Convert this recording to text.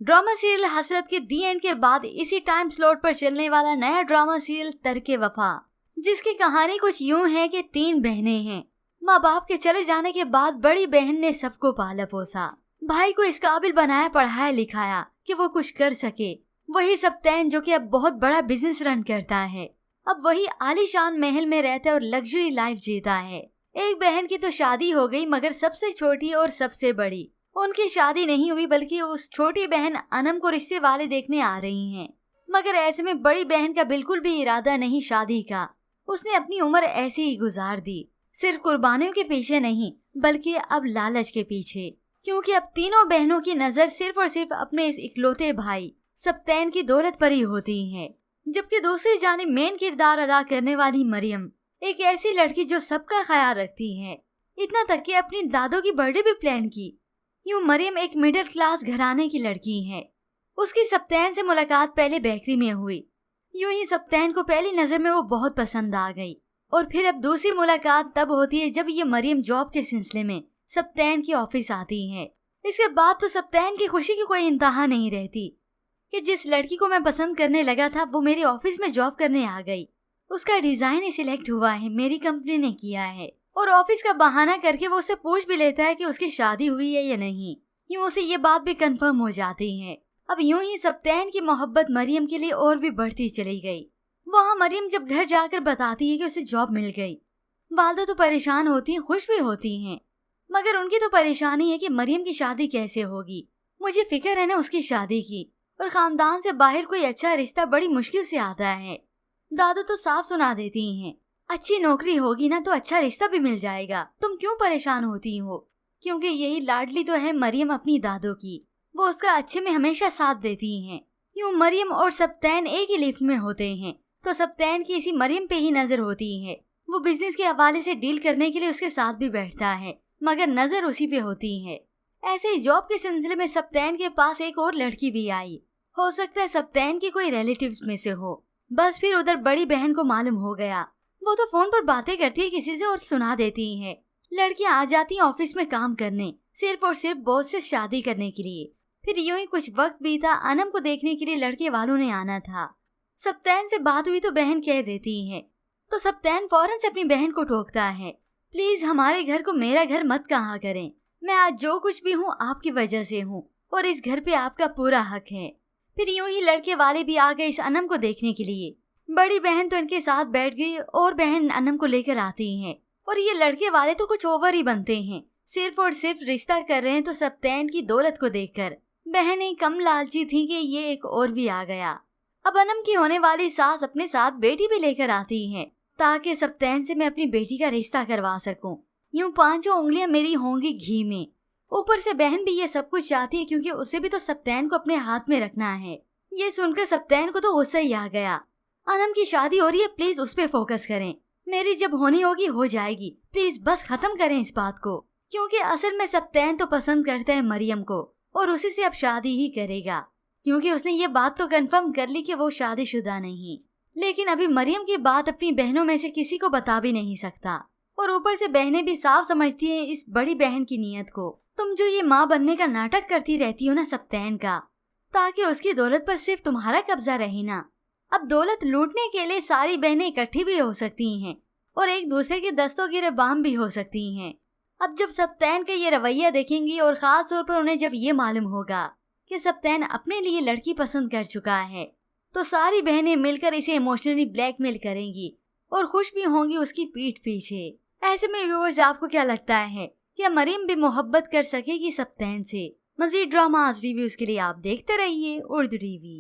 Drama serial हसरत के दी and के बाद इसी टाइम स्लॉट पर चलने वाला नया ड्रामा सीरियल तरके वफा, जिसकी कहानी कुछ यूं है कि 3 बहनें हैं। माँ बाप के चले जाने के बाद बड़ी बहन ने सबको पाला पोसा, भाई को इस काबिल बनाया पढ़ाया लिखाया कि वो कुछ कर सके। वही सप्तैन जो कि अब बहुत बड़ा बिजनेस रन करता है, अब वही आलीशान महल में रहता है और लग्जरी लाइफ जीता है। एक बहन की तो शादी हो गई, मगर सबसे छोटी और सबसे बड़ी, उनकी शादी नहीं हुई, बल्कि उस छोटी बहन अनम को रिश्ते वाले देखने आ रही हैं। मगर ऐसे में बड़ी बहन का बिल्कुल भी इरादा नहीं शादी का। उसने अपनी उम्र ऐसे ही गुजार दी, सिर्फ कुर्बानियों के पीछे नहीं बल्कि अब लालच के पीछे, क्योंकि अब तीनों बहनों की नजर सिर्फ और सिर्फ अपने इस इकलौते भाई सप्तैन की दौलत पर ही होती है। जबकि दूसरी जानिब मेन किरदार अदा करने वाली मरियम एक ऐसी लड़की जो सबका ख्याल रखती है, इतना तक कि अपनी दादों की बर्थडे भी प्लान की। यूं मरियम एक मिडिल क्लास घराने की लड़की है। उसकी सप्तैन से मुलाकात पहले बेकरी में हुई। यूं ही सप्तैन को पहली नजर में वो बहुत पसंद आ गई, और फिर अब दूसरी मुलाकात तब होती है जब ये मरियम जॉब के सिलसिले में सप्तैन की ऑफिस आती है। इसके बाद तो सप्तैन की खुशी की कोई इंतहा नहीं रहती कि जिस लड़की को मैं पसंद करने लगा था वो मेरे ऑफिस में जॉब करने आ गई। उसका डिजाइन ही सिलेक्ट हुआ है, मेरी कंपनी ने किया है, और ऑफिस का बहाना करके वो उससे पूछ भी लेता है कि उसकी शादी हुई है या नहीं। यूं उसे ये बात भी कंफर्म हो जाती है। अब यूं ही सप्तैन की मोहब्बत मरियम के लिए और भी बढ़ती चली गई। वहाँ मरियम जब घर जाकर बताती है कि उसे जॉब मिल गई, वालदा तो परेशान होती हैं, खुश भी होती हैं, मगर उनकी तो परेशानी है कि मरियम की शादी कैसे होगी। मुझे फिक्र है ना उसकी शादी की, और खानदान से बाहर कोई अच्छा रिश्ता बड़ी मुश्किल से आता है। दादू तो साफ सुना देती हैं, अच्छी नौकरी होगी ना तो अच्छा रिश्ता भी मिल जाएगा, तुम क्यों परेशान होती हो। क्योंकि यही लाडली तो है मरियम अपनी दादू की, वो उसका अच्छे में हमेशा साथ देती हैं। यूं मरियम और सप्तैन एक ही लिफ्ट में होते हैं, तो सप्तैन की इसी मरियम पे ही नजर होती है। वो बिजनेस के हवाले से डील करने के लिए उसके साथ भी बैठता है, मगर नजर उसी पे होती है। ऐसे ही जॉब के सिलसिले में सप्तैन के पास एक और लड़की भी आई। हो सकता है सप्तैन की कोई रिलेटिव्स में से हो। बस फिर उधर बड़ी बहन को मालूम हो गया। वो तो फोन पर बातें करती है किसी से और सुना देती है। लड़कियां आ जाती हैं ऑफिस में काम करने, सिर्फ और सिर्फ बॉस से शादी करने के लिए। फिर यूं ही कुछ वक्त बीता, अनम को देखने के लिए लड़के वालों ने आना था। सप्तैन से बात हुई तो बहन कह देती है, तो सप्तैन फौरन से अपनी बहन को टोकता है, प्लीज हमारे घर को मेरा घर मत कहा करें। मैं आज जो कुछ भी हूँ आपकी वजह से हूँ, और इस घर पे आपका पूरा हक है। फिर यूं ही लड़के वाले भी आ गए इस अनम को देखने के लिए। बड़ी बहन तो इनके साथ बैठ गई और बहन अनम को लेकर आती हैं, और ये लड़के वाले तो कुछ ओवर ही बनते हैं, सिर्फ और सिर्फ रिश्ता कर रहे हैं तो सप्तैन की दौलत को देखकर। बहनें कम लालची थी कि ये एक और भी आ गया। अब अनम की होने वाली सास अपने साथ बेटी भी लेकर आती है, ताकि सप्तैन से मैं अपनी बेटी का रिश्ता करवा सकूं। यूं 5 उंगलियां मेरी होंगी घी में। ऊपर से बहन भी ये सब कुछ चाहती है, क्योंकि उसे भी तो सप्तैन को अपने हाथ में रखना है। ये सुनकर सप्तैन को तो गुस्सा ही आ गया। अनम की शादी हो रही है, प्लीज उस पे फोकस करें। मेरी जब होनी होगी हो जाएगी, प्लीज बस खत्म करें इस बात को। क्योंकि असल में सप्तैन तो पसंद करता है मरियम को, और उसी से अब शादी ही करेगा, क्योंकि उसने ये बात तो कंफर्म कर ली कि वो शादीशुदा नहीं। लेकिन अभी मरियम की बात अपनी बहनों में से किसी को बता भी नहीं सकता, और ऊपर से बहनें भी साफ समझती हैं इस बड़ी बहन की नीयत को। तुम जो ये माँ बनने का नाटक करती रहती हो ना सप्तैन का, ताकि उसकी दौलत पर सिर्फ तुम्हारा कब्जा रहे ना। अब दौलत लूटने के लिए सारी बहनें इकट्ठी भी हो सकती हैं, और एक दूसरे के दस्तों की रबाम भी हो सकती हैं। अब जब सप्तैन का ये रवैया देखेंगी, और खास तौर पर उन्हें जब ये मालूम होगा कि सप्तैन अपने लिए लड़की पसंद कर चुका है, तो सारी बहनें मिलकर इसे इमोशनली ब्लैकमेल करेंगी और खुश भी होंगी उसकी पीठ पीछे। ऐसे में व्यूअर्स, आपको क्या लगता है, क्या मरियम भी मोहब्बत कर सकेगी सप्तैन से? मज़ीद ड्रामास रिव्यूज के लिए आप देखते रहिए उर्दू टीवी।